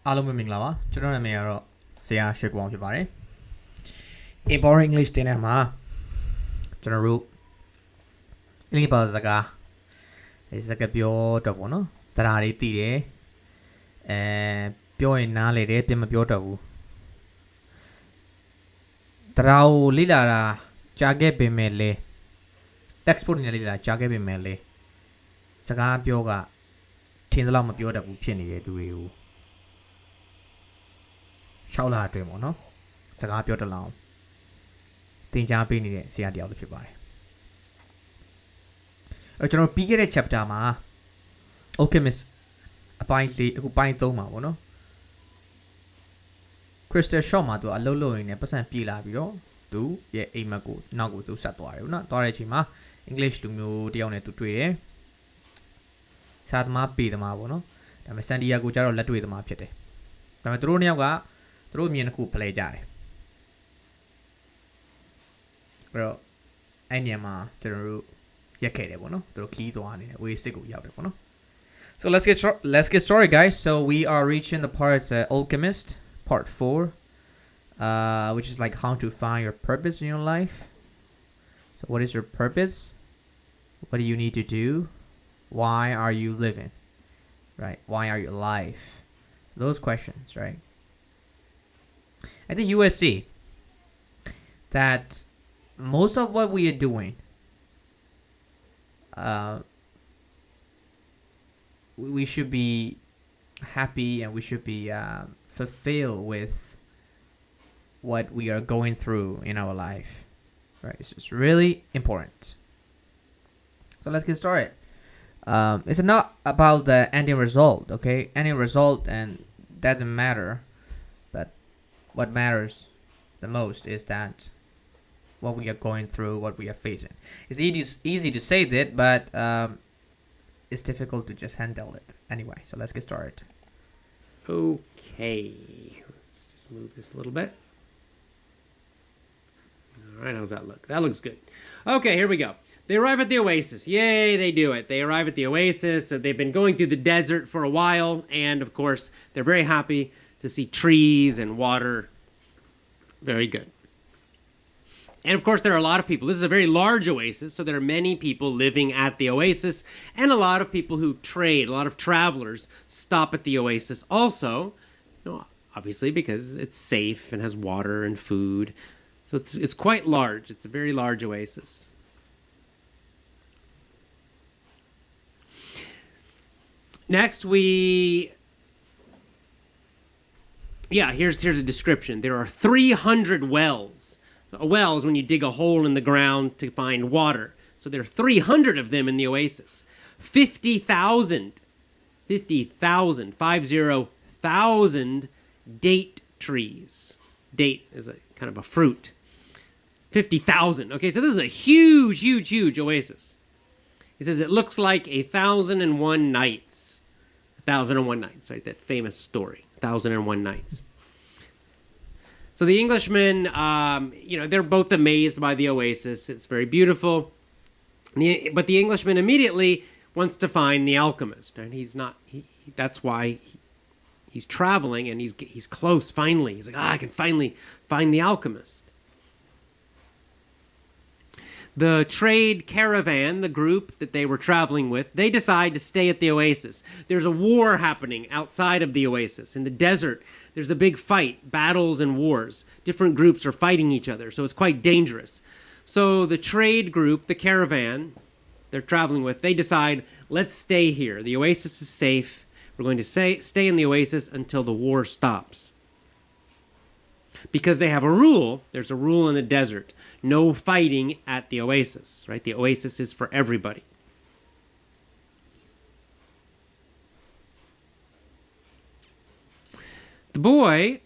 အားလုံးပဲမင်္ဂလာပါကျွန်တော်နာမည်ကတော့ဆရာရွှေကွန်ဖြစ်ပါတယ် Empowering English တင်တဲ့မှာကျွန်တော်တို့အင်္ဂလိပ်ဘာသာစကားစကားပြောတော့ပေါ့နော်တရားတွေသိတယ်ပြောရင်နားလေတယ်ပြင်မပြောတော့ဘူးတရားကိုလေ့လာတာကြားခဲ့ပေမဲ့လေ textbook နဲ့လေ့လာကြားခဲ့ပေမဲ့လေစကားပြောကထင်သလောက်မပြောတတ်ဘူးဖြစ်နေတဲ့သူတွေကို6လအတွင်းပေါ့နော်စကားပြောတလောက်သင်ကြားပေးနေတဲ့ဆရာတယောက်လည်းဖြစ်ပါတယ်ကျွန်တော်ပြီးခဲ့တဲ့ chapter မှာ Alchemist အပိုင်း4အခုပိုင်း3မှာပေါ့နော် Crystal Shop မှာသူအလုပ်လုပ်ရင်းနဲ့ပတ်စံပြေးလာပြီးတော့သူရဲ့အိမ်မက်ကိုနောက်ကိုသူဆက်သွားတယ်ပေါ့နော်သွားတဲ့အချိန်မှာ English လူမျိုးတယောက်နဲ့သူတွေ့တယ်စာသမားပေသမားပေါ့နော်ဒါပေမဲ့ San Diego ကျတော့လက်တွေ့သမားဖြစ်တယ်ဒါပေမဲ့သူတို့နှစ်ယောက်ကသူတို့မြင်တစ်ခုဖလှယ်ကြတယ်ပြီးတော့အဲ့ညမှာကျွန်တော်တို့ရက်ခဲ့တယ်ပေါ့နော်သူတို့ခီးသွားနေတယ်ဝေးစစ်ကိုရောက်တယ်ပေါ့နော် So let's get started guys so we are reaching the part Alchemist part 4 which is like how to find your purpose in your life so what is your purpose what do you need to do why are you living right why are you alive those questions right at the USC that most of what we are doing we should be happy and we should be fulfilled with what we are going through in our life right it's just really important so let's get started it's not about the ending result okay ending result and doesn't matter but what matters the most is that what we are going through what we are facing it's easy to say that but it's difficult to just handle it anyway so let's get started okay let's just move this a little bit all right how's that look that looks good okay here we go they arrive at the oasis yay they do it they arrive at the oasis so they've been going through the desert for a while and of course they're very happy to see trees and water very good and of course, there are a lot of people. This is a very large oasis, so there are many people living at the oasis, and a lot of people who trade, a lot of travelers stop at the oasis also, obviously because it's safe and has water and food. So it's quite large. It's a very large oasis. Next, here's a description. There are 300 wells. A well is when you dig a hole in the ground to find water. So there are 300 of them in the oasis. 50,000 date trees. Date is a kind of a fruit. 50,000. Okay, so this is a huge, huge, huge oasis. It says it looks like 1,001 nights. 1,001 nights, right? That famous story. 1,001 nights. So the Englishmen, they're both amazed by the oasis. It's very beautiful. But the Englishman immediately wants to find the alchemist. And that's why he's traveling and he's close finally. He's like, I can finally find the alchemist. The trade caravan, the group that they were traveling with, they decide to stay at the oasis. There's a war happening outside of the oasis in the desert. There's a big fight, battles and wars. Different groups are fighting each other, so it's quite dangerous. So the trade group, the caravan they're traveling with, they decide, let's stay here. The oasis is safe. We're going to stay in the oasis until the war stops. Because they have a rule, there's a rule in the desert. No fighting at the oasis, right? The oasis is for everybody. The boy,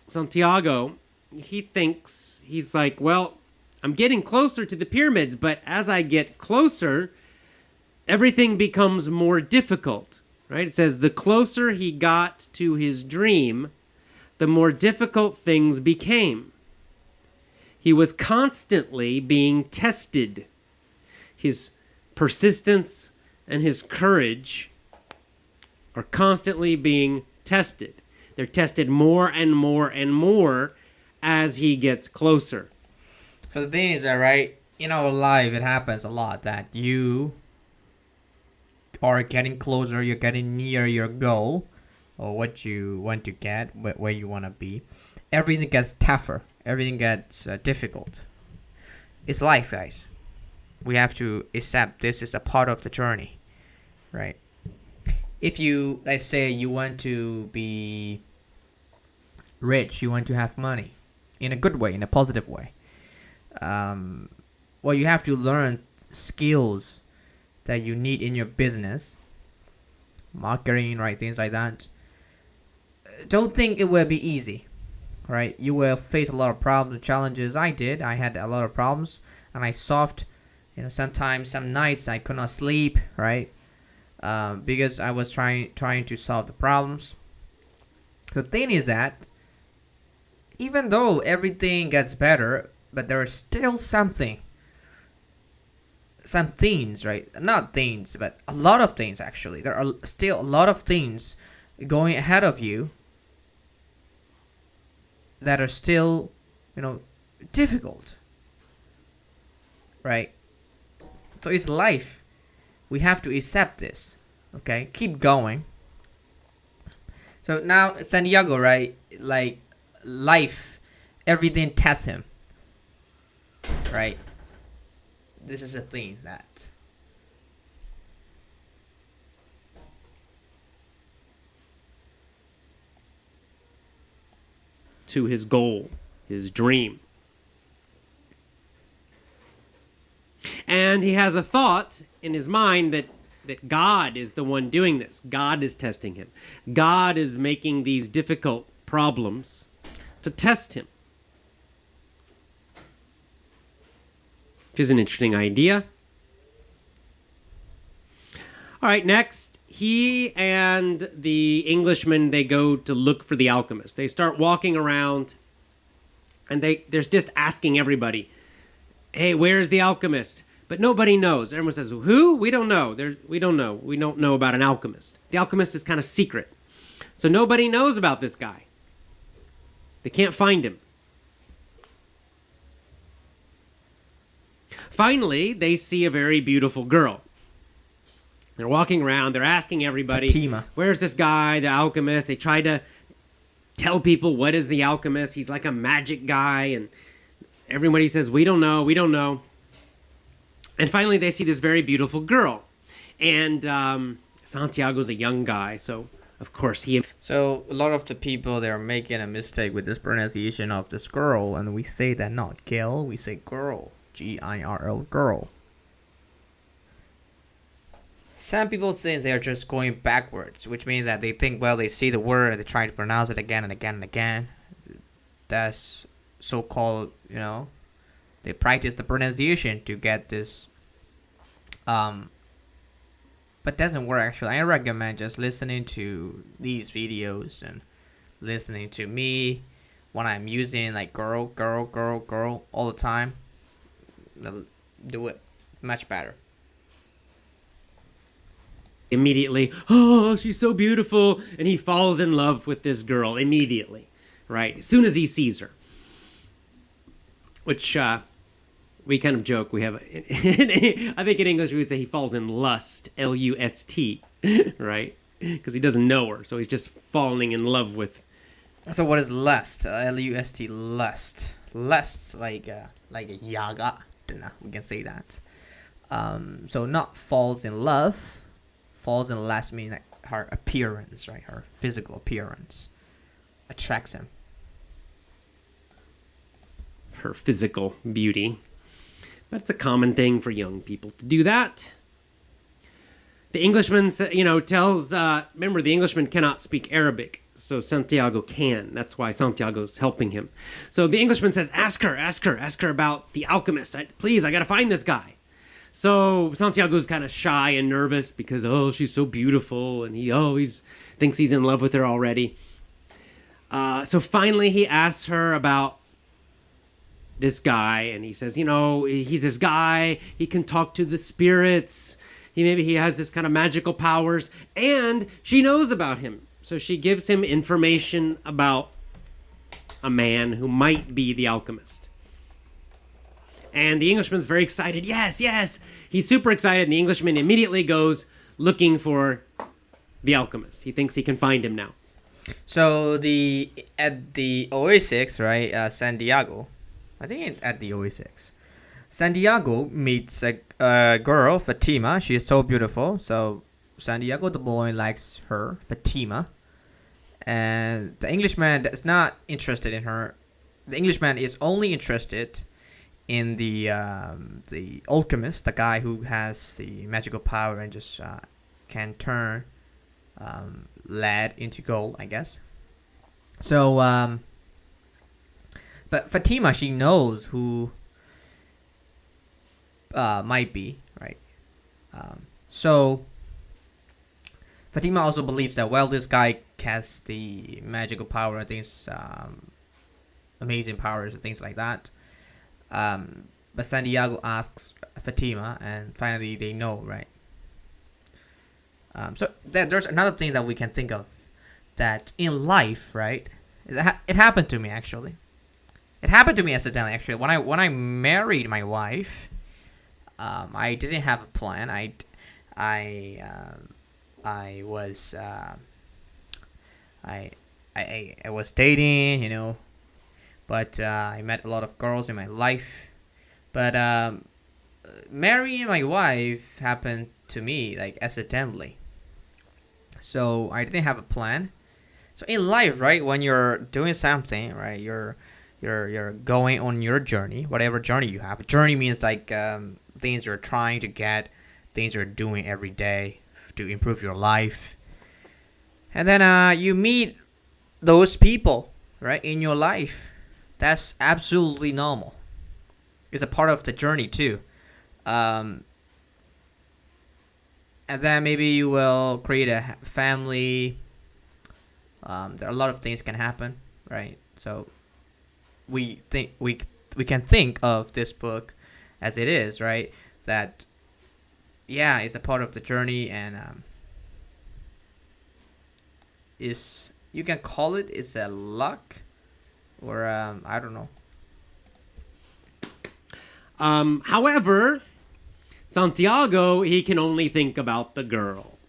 Santiago, he's like, well, I'm getting closer to the pyramids, but as I get closer, everything becomes more difficult, right? It says the closer he got to his dream, the more difficult things became. He was constantly being tested. His persistence and his courage are constantly being tested. They're tested more and more and more as he gets closer. So the thing is that, right, in our life, it happens a lot that you are getting closer, you're getting near your goal, or what you want to get, where you want to be. Everything gets tougher. Everything gets difficult. It's life, guys. We have to accept this is a part of the journey, right? If you, let's say, you want to be rich, you want to have money in a good way, in a positive way. Well, you have to learn skills that you need in your business, marketing, right? Things like that. Don't think it will be easy, right? You will face a lot of problems, challenges. I did. I had a lot of problems, and I solved. Sometimes, some nights I could not sleep, right? Because I was trying to solve the problems. The thing is that even though everything gets better, but there is still some things, right? Not things, but a lot of things actually. There are still a lot of things going ahead of you that are still, difficult, right? So it's life. We have to accept this, okay? Keep going. So now Santiago, right? Like life, everything tests him, right? This is a thing that to his goal, his dream. And he has a thought in his mind that God is the one doing this. God is testing him. God is making these difficult problems to test him. Which is an interesting idea. All right, next, he and the Englishman, they go to look for the alchemist. They start walking around, and they're just asking everybody, hey, where's the alchemist? But nobody knows. Everyone says, who? We don't know. We don't know. We don't know about an alchemist. The alchemist is kind of secret. So nobody knows about this guy. They can't find him. Finally, they see a very beautiful girl. They're walking around. They're asking everybody, Fatima. Where's this guy, the alchemist? They try to tell people, what is the alchemist? He's like a magic guy. And everybody says, we don't know. We don't know. And finally, they see this very beautiful girl. And Santiago's a young guy, so of course he... So a lot of the people, they're making a mistake with this pronunciation of this girl, and we say that not girl, we say girl. Girl, girl. Some people think they're just going backwards, which means that they think, well, they see the word and they try to pronounce it again and again and again. That's so-called, they practice the pronunciation to get this, but doesn't work actually. I recommend just listening to these videos and listening to me when I'm using like girl all the time. They'll do it much better. Immediately, oh, she's so beautiful, and he falls in love with this girl immediately, right? As soon as he sees her. Which, we kind of joke, we have, I think in English we would say he falls in lust, L-U-S-T, right? Because he doesn't know her, so he's just falling in love with. So what is lust? L-U-S-T, lust. Lust, like a yaga. We can say that. So not falls in love. Falls in lust means like her appearance, right? Her physical appearance attracts him. Her physical beauty. But it's a common thing for young people to do that. The Englishman, tells... remember, the Englishman cannot speak Arabic, so Santiago can. That's why Santiago's helping him. So the Englishman says, ask her about the alchemist. Please, I gotta find this guy. So Santiago's kind of shy and nervous because, she's so beautiful, and he always thinks he's in love with her already. So finally he asks her about this guy, and he says, he's this guy, he can talk to the spirits, he has this kind of magical powers, and she knows about him. So she gives him information about a man who might be the alchemist. And the Englishman's very excited. Yes, yes. He's super excited. And the Englishman immediately goes looking for the alchemist. He thinks he can find him now. So at the oasis, right? Santiago, I think at the oasis, Santiago meets a girl, Fatima. She is so beautiful. So Santiago, the boy, likes her, Fatima, and the Englishman is not interested in her. The Englishman is only interested in the alchemist, the guy who has the magical power and just can turn lead into gold, I guess. So, but Fatima, she knows who might be, right? So Fatima also believes that, well, this guy has the magical power and things, amazing powers and things like that. But Santiago asks Fatima, and finally they know, right? So there's another thing that we can think of, that in life, right? It happened to me, actually. It happened to me accidentally, actually. When I married my wife, I didn't have a plan. I was I was dating, but I met a lot of girls in my life. But marrying my wife happened to me like accidentally. So I didn't have a plan. So in life, right, when you're doing something, right, you're going on your journey, whatever journey you have. Journey means like things you're trying to get, things you're doing every day to improve your life. And then you meet those people, right, in your life. That's absolutely normal. It's a part of the journey too. And then maybe you will create a family. There are a lot of things can happen, right? So we can think of this book as it is, right? That yeah, it's a part of the journey, and is, you can call it, it's a luck, or I don't know. However, Santiago, he can only think about the girl.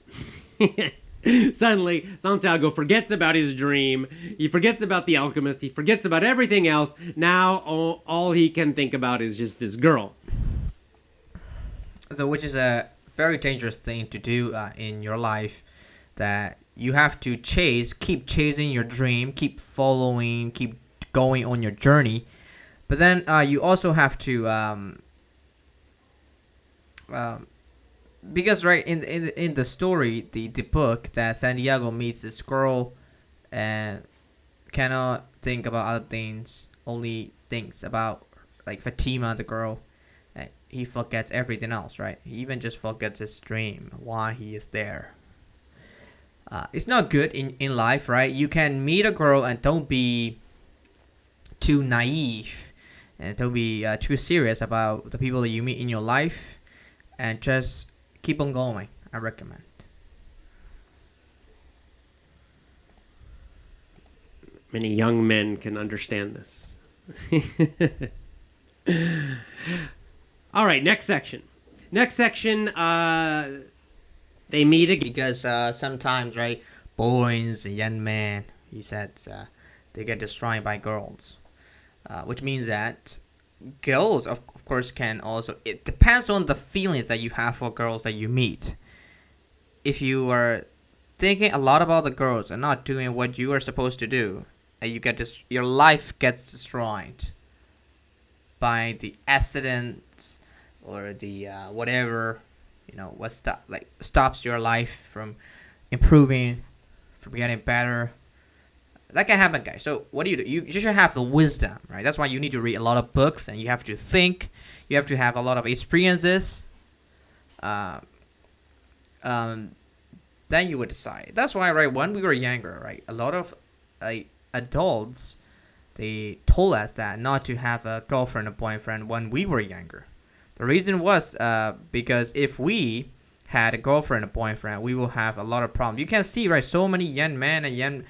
Suddenly, Santiago forgets about his dream. He forgets about the alchemist. He forgets about everything else. Now, all he can think about is just this girl. So, which is a very dangerous thing to do in your life. That you have to keep chasing your dream, keep following, keep going on your journey. But then you also have to because right in the story, the book, that Santiago meets this girl and cannot think about other things, only thinks about like Fatima, the girl. He forgets everything else, right? He even just forgets his dream, why he is there. It's not good in life, right? You can meet a girl and don't be too naive, and don't be too serious about the people that you meet in your life, and just keep on going. I recommend. Many young men can understand this. All right, next section. Next section, they meet again. Because sometimes, right, boys and young men, he said, they get destroyed by girls. Which means that girls, of course, can also... It depends on the feelings that you have for girls that you meet. If you are thinking a lot about the girls and not doing what you are supposed to do, and your life gets destroyed by the accidents or the whatever, what stops your life from improving, from getting better. That can happen, guys. So what do? You should have the wisdom, right? That's why you need to read a lot of books, and you have to think. You have to have a lot of experiences. Then you would decide. That's why, right, when we were younger, right, a lot of adults, they told us that not to have a girlfriend or boyfriend when we were younger. The reason was because if we had a girlfriend or boyfriend, we will have a lot of problems. You can see, right? So many young men and young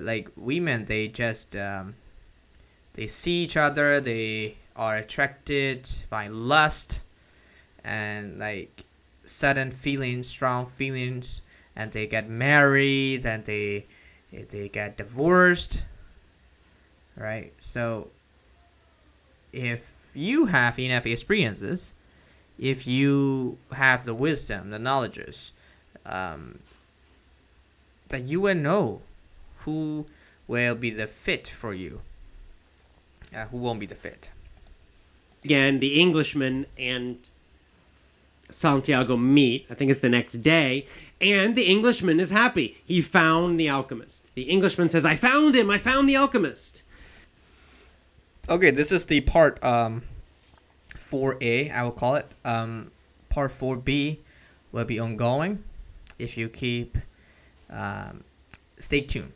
like women, they just they see each other, they are attracted by lust and like sudden feelings, strong feelings, and they get married, and they get divorced, right? So if you have enough experiences, if you have the wisdom, the knowledges, then you will know who will be the fit for you, who won't be the fit. Again, the Englishman and Santiago meet. I think it's the next day. And the Englishman is happy. He found the alchemist. The Englishman says, I found him. I found the alchemist. Okay, this is the part 4A, I will call it. Part 4B will be ongoing. If you keep, stay tuned.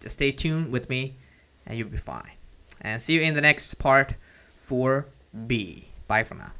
Just stay tuned with me and you'll be fine. And see you in the next part 4B. Bye for now.